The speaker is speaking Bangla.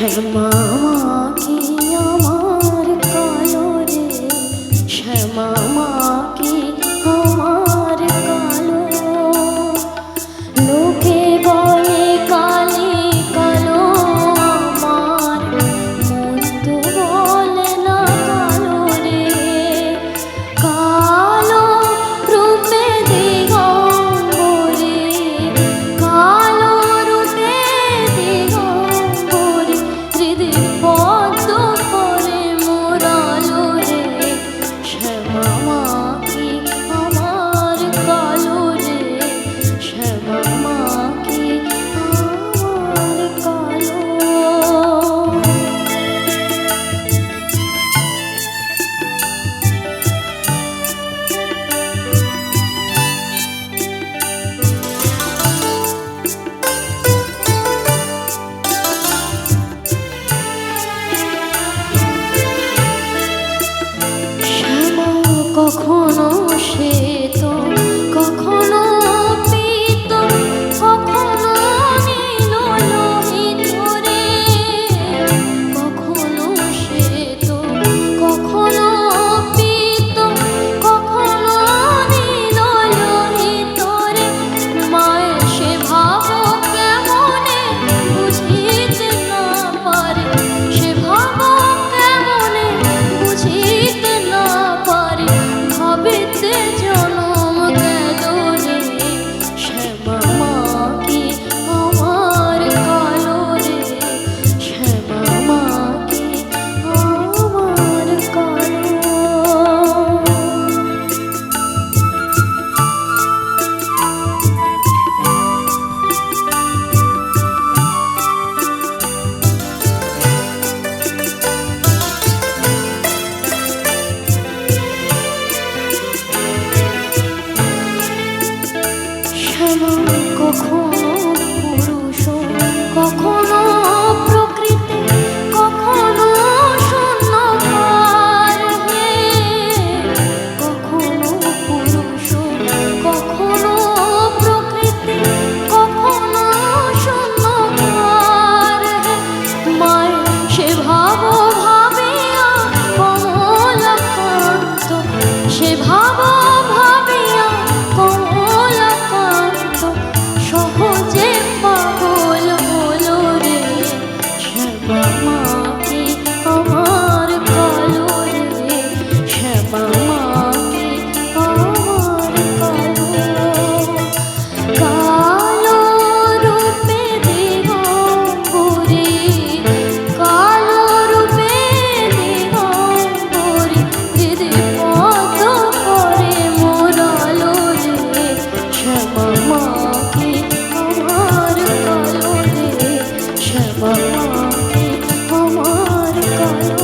শ্যামা কি আমার কালো রে, শ্যামা কি আমার কালো। লোকে বলে কালি কালো, আমার মন তো বলে না কালো রে। কালো রূপে দিগম্বরে, কালো রূপে দিগম্বরে, হৃদয় পদ্ম করে মোরালো রে। শ্যামা কি আমার কালো রে, শ্যামা কি আমার কালো। কখনো শ্বেত, কখনো পীত, কখনো নীল লোহিত রে। কখনো শ্বেত, কখনো পীত, কখনো নীল লোহিত রে। মায়ের সে ভাব কেমনে বুঝিতে না পারে, সে ভাব কেমনে বুঝিতে না পারে। ভাবিতে জনম গেল রে, শ্যামা কি আমার কালো রে, শ্যামা কি আমার কালো। শ্যামা কখনো পুরুষ, কখনো প্রকৃতি, কখনো শূন্যকার হে। কখনো পুরুষ, কখনো প্রকৃতি, কখনো শূন্যকার হে। মায়ের সে ভাব ভাবিয়া কমলাকান্ত, সে ভাব ভাবিয়া কমলাকান্ত সহজে পাগল হলো রে। শ্যামা কি আমার কালো রে, শ্যামা কি আমার কালো। কালো রূপে দিগম্বরে, কালো রূপে দিগম্বরে, হৃদয় পদ্ম করে মোরালো রে। শ্যামা কি আমার কালো রে, শ্যামা কি আমার কালো।